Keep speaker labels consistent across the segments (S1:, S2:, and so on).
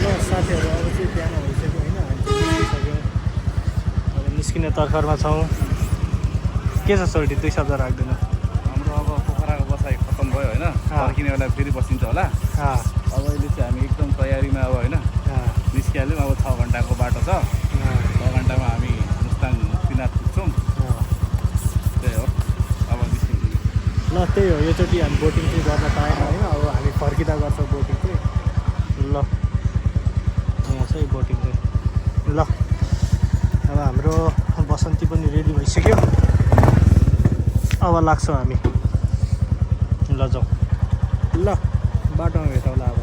S1: ल साथीहरू अब चाहिँ बिहान भइसक्यो होइन, हामी चाहिँ निस्किसक्यौँ। अब निस्किने तर्खरमा छौँ। के छ सोल्टी, 2 शब्द राख्दैन।
S2: हाम्रो अब पोखराको बसाइ खत्तम भयो होइन, फर्किने बेला फेरि बसिन्छ होला। अब अहिले चाहिँ हामी एकदम तयारीमा अब होइन निस्किहाल्यौँ। अब 6 घन्टाको बाटो छ। 6 घन्टामा हामी मुस्ताङ मुक्तिनाथ पुग्छौँ। त्यही हो, अब निस्किन्छौँ।
S1: ल त्यही हो, योचोटि हामी बोटिङ चाहिँ गर्न पाएन होइन। अब हामी फर्किँदा गर्छौँ बोटिङ चाहिँ। ल यहाँ चाहिँ बोटिङ चाहिँ। ल अब हाम्रो बसन्ती पनि रेडी भइसक्यो। अब लाग्छौँ हामी। ल जाउँ। ल बाटोमा भेटौँला अब।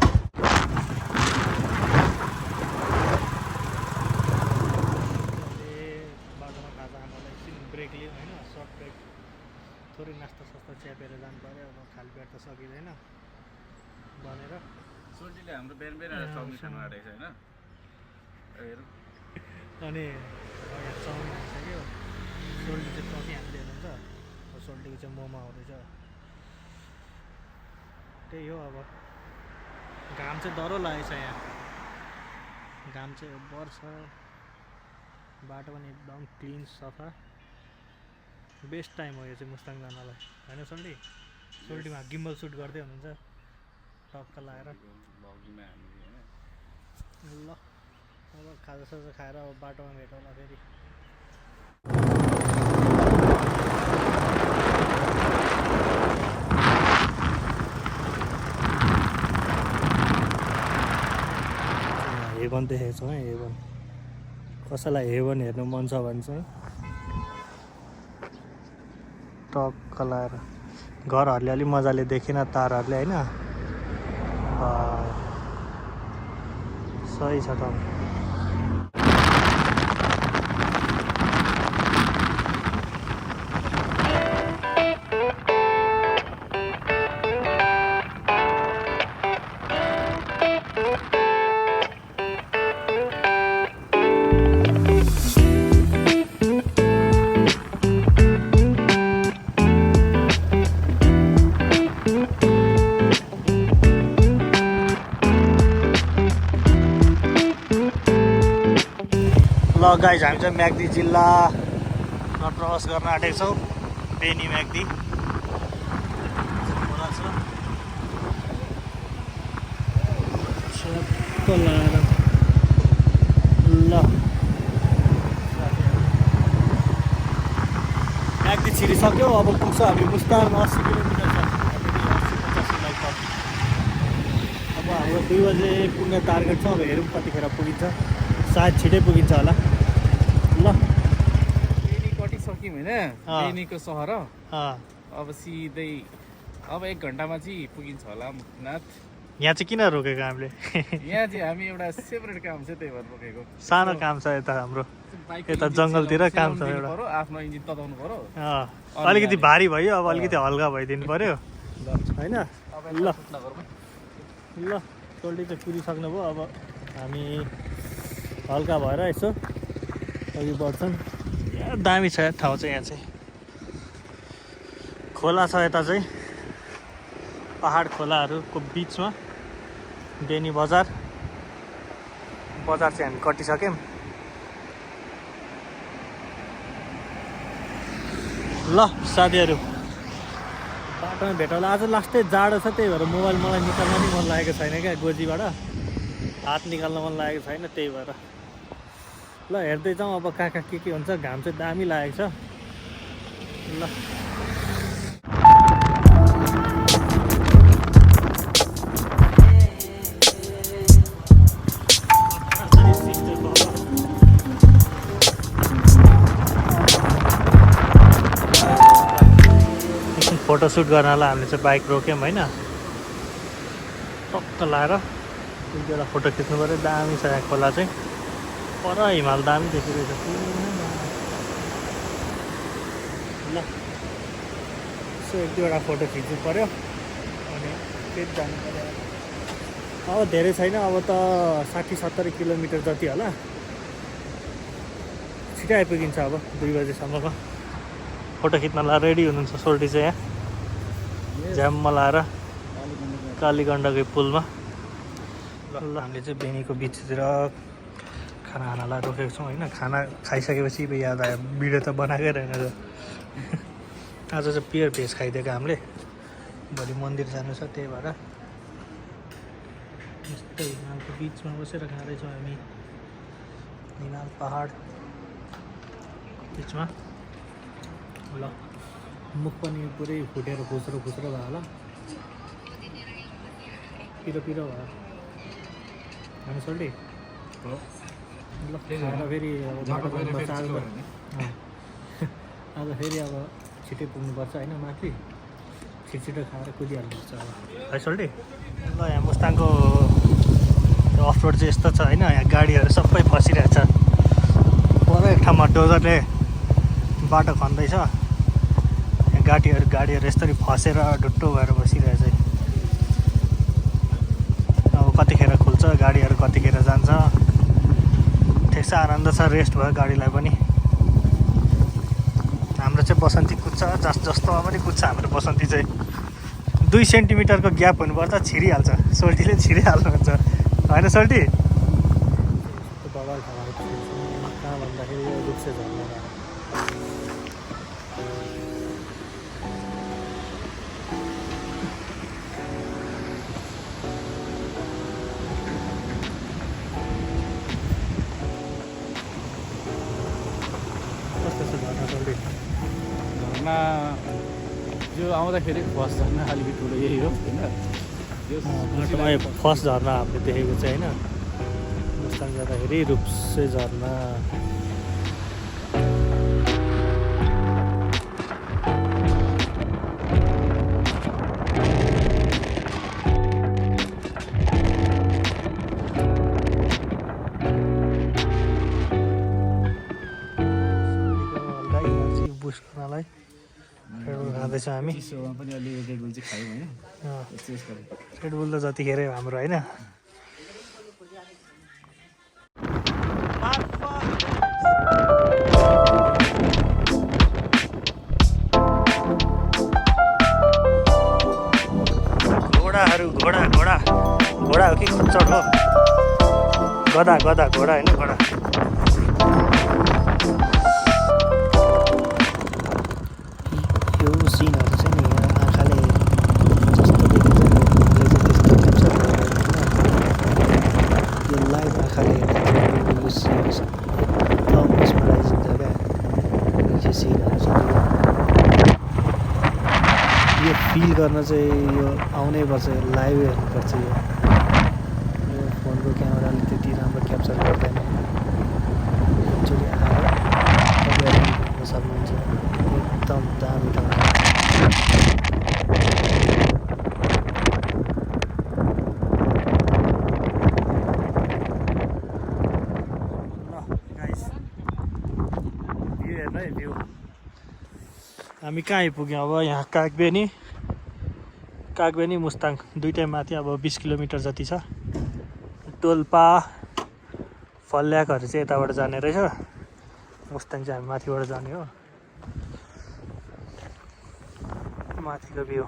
S1: बाटोमा खाजा खानालाई एकछिन ब्रेक लियो होइन, सर्ट ब्रेक। थोरै नास्ता सास्ता च्यापेर जानु पऱ्यो। अब खाली पेट त सकिँदैन भनेर।
S2: सोल्टीले हाम्रो बिहान बिहान चाउमिन खानु आँटेको छ होइन। हेरौँ
S1: अनि यहाँ चाउमिन आइसक्यो। सोल्टी चाहिँ टकी हाल्दै हुनुहुन्छ। सोल्टीको चाहिँ मोमो आउँदैछ। त्यही हो, अब घाम चाहिँ डह्रो लागेको छ यहाँ। घाम चाहिँ बर्छ। बाटो पनि एकदम क्लिन सफा। बेस्ट टाइम हो यो चाहिँ मुस्ताङ जानलाई होइन सोल्टी। सोल्टीमा गिम्बल सुट गर्दै हुनुहुन्छ टक्क लगाएर। ल अब खाजासाजा खाएर अब बाटोमा भेटौँला फेरि। हेभन देखेको छौँ है, हेभन। कसैलाई हेभन हेर्नु मन छ भने चाहिँ टक्क लगाएर। घरहरूले अलिक मजाले देखेन तारहरूले होइन। सही छ ठाउँ। ल गाइज, हामी चाहिँ म्याग्दी जिल्लामा प्रवास गर्न आँटेको छौँ। बेनी म्याग्दी खोला छ। छक्क लगाएर ल म्याग्दी छिरिसक्यो। अब पुग्छ हामी मुस्ताङ। 80 किलोमिटर छ। 80-85 लगभग। अब हाम्रो 2 बजे पुग्ने टार्गेट छ। अब हेरौँ कतिखेर पुगिन्छ। सायद छिटै पुगिन्छ होला। ल
S2: बेनी कटिसक्यौँ होइन, बेनीको सहर। अब सिधै अब 1 घन्टामा चाहिँ पुगिन्छ होला मुक्तिनाथ।
S1: यहाँ चाहिँ किन रोकेको हामीले?
S2: यहाँ चाहिँ हामी एउटा सेपरेट काम छ, त्यही भएर रोकेको।
S1: सानो काम छ यता हाम्रो। यता जङ्गलतिर काम छ एउटा।
S2: आफ्नो इन्जिन तताउनु पर्यो।
S1: अलिकति भारी भयो, अब अलिकति हल्का भइदिनु पर्यो होइन। ल ल सोल्टी चाहिँ पुगिसक्नु भयो। अब हामी हल्का भएर यसो अघि बढ्छन्। दामी छ ठाउँ चाहिँ। यहाँ चाहिँ खोला छ। यता चाहिँ पहाड खोलाहरूको बिचमा बेनी बजार चाहिँ हामी कटिसक्यौँ। ल साथीहरू बाटोमा भेटौँला। आज लास्टै जाडो छ, त्यही भएर मोबाइल मलाई निकाल्न नि मन लागेको छैन क्या। गोजीबाट हात निकाल्न मन लागेको छैन, त्यही भएर। ल हेर्दै जाउँ अब कहाँ कहाँ के हुन्छ। घाम चाहिँ दामी लागेको छ। ल फोटोसुट गर्नलाई हामीले चाहिँ बाइक रोक्यौँ होइन। टक्क लाएर एउटा फोटो खिच्नु पऱ्यो। दामी छ यहाँ खोला चाहिँ। पर हिमाल दामी देखिरहेछ। ल यसो 1-2वटा फोटो खिच्नु पऱ्यो अनि फेरि जानु पऱ्यो। अब धेरै छैन, अब त 60-70 किलोमिटर जति होला। छिटै आइपुगिन्छ अब 2 बजेसम्ममा। फोटो खिच्नलाई रेडी हुनुहुन्छ सोल्टी चाहिँ यहाँ झ्याम्म लाएर कालीगण्डकै पुलमा। ल हामीले चाहिँ बेनीको बिचतिर खाना खानालाई रोकेको छौँ होइन। खाना खाइसकेपछि याद आयो भिडियो त बनाएकै रहेन र आज चाहिँ प्योर भेज खाइदिएको हामीले। भोलि मन्दिर जानु छ त्यही भएर यस्तै हिमालको बिचमा बसेर खाँदैछौँ हामी। हिमाल पहाड बिचमा। ल मुख पनि पुरै फुटेर खुस्रो खुस्रो भयो होला, पिरो पिरो भयो हामी सोल्टी। ल खाएर फेरि आज फेरि अब छिटै पुग्नुपर्छ होइन माथि। छिटो खाएर कुदिहाल्नुपर्छ अब है सोल्टी। ल यहाँ मुस्ताङको अफ रोड चाहिँ यस्तो छ होइन। यहाँ गाडीहरू सबै फसिरहेछ। पर एक ठाउँमा डोजरले बाटो खन्दैछ। यहाँ गाडीहरू यसरी फसेर ढुट्टो भएर बसिरहेछ। अब कतिखेर खुल्छ गाडीहरू, कतिखेर जान्छ। ठेक्सा आनन्द छ, रेस्ट भयो गाडीलाई पनि। हाम्रो चाहिँ बसन्ती कुद्छ, जस्तोमा पनि कुद्छ हाम्रो बसन्ती चाहिँ। 2 सेन्टिमिटरको ग्याप हुनुपर्छ, छिरिहाल्छ। सोल्टीले छिरिहाल्नुहुन्छ होइन सोल्टी। बगाल ठाउँहरू कहाँ भन्दाखेरि यो रुप्से झर्ना कस्तो छ झर्ना सोल्टी?
S2: झर्ना जो आउँदाखेरि फर्स्ट झर्ना अलिकति ठुलो यही हो होइन।
S1: फर्स्ट झर्ना हामीले देखेको चाहिँ होइन। मुस्ताङ जाँदाखेरि रुप्से झर्ना। बुस्ट गर्नलाई खाँदैछ हामी।
S2: पनि अलि रेडबुल चाहिँ खायौँ होइन।
S1: रेडबुल त जतिखेरै हाम्रो होइन। घोडा हो कि खच्चड हो? गधा घोडा होइन घोडा। यो सिनहरू चाहिँ नि आँखाले जस्तो देखिन्छ नि त्यसले चाहिँ त्यस्तो क्याप्चर यो लाइभ आँखाले हेर्दाखेरि यो सिन एकदम मेस्मराइजिङ छ क्या यो सिनहरू चाहिँ। यो फिल गर्न चाहिँ यो आउनै पर्छ, लाइभ हेर्नुपर्छ। यो फोनको क्यामेराले त्यति राम्रो क्याप्चर गर्दैन। एकचोटि आएर तपाईँहरू हेर्न सक्नुहुन्छ। एकदम दामी ठाउँ। ल गाइस भ्यू हेर्नु है भ्यू। हामी कहाँ आइपुग्यौँ अब? यहाँ कागबेनी मुस्ताङ दुइटै माथि। अब 20 किलोमिटर जति छ। डोल्पा फल्याकहरू चाहिँ यताबाट जाने रहेछ। मुस्ताङ चाहिँ हामी माथिबाट जाने हो। माथिको भ्यू।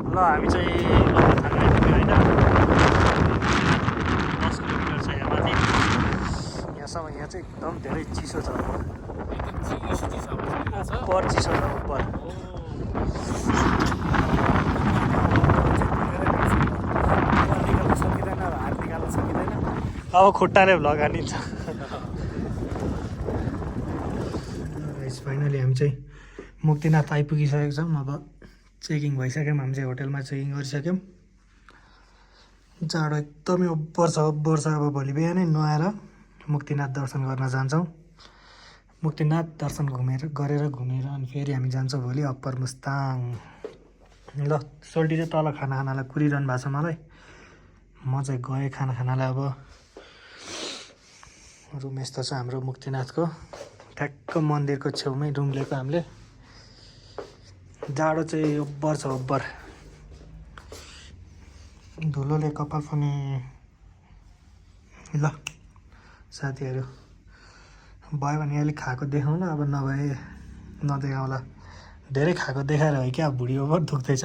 S1: ल हामी चाहिँ थाङ्ना पुग्यो होइन। 10 किलोमिटर छ यहाँ माथि। यहाँसम्म यहाँ चाहिँ एकदम धेरै चिसो छ। उपर चिसो छ उपर। हात निकाल्न सकिँदैन। अब खुट्टाले भ्लग हानिन्छ। फाइनली हामी चाहिँ मुक्तिनाथ आइपुगिसकेको छौँ। अब चेकिङ भइसक्यौँ। हामी चाहिँ होटलमा चेकिङ गरिसक्यौँ। जाडो एकदमै उब्बर छ। अब भोलि बिहानै नुहाएर मुक्तिनाथ दर्शन गर्न जान्छौँ। मुक्तिनाथ दर्शन गरेर अनि फेरि हामी जान्छौँ भोलि अप्पर मुस्ताङ। ल सोल्टी चाहिँ तल खाना खानालाई कुरिरहनु भएको छ मलाई। म चाहिँ गएँ खाना खानालाई। अब रुम यस्तो छ हाम्रो मुक्तिनाथको। ठ्याक्क मन्दिरको छेउमै रुम लिएको हामीले। जाडो चाहिँ उब्बर छ उब्बर। धुलोले कपाल पनि। ल साथीहरू भयो भने अलिक खाएको देखाउँला, अब नभए नदेखाउँला। धेरै खाएको देखाएर हो क्या भुँडी ओभर दुख्दैछ।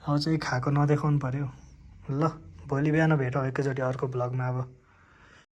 S1: अब चाहिँ खाएको नदेखाउनु पऱ्यो ल भोलि बिहान भेटौँ एकैचोटि अर्को भ्लगमा अब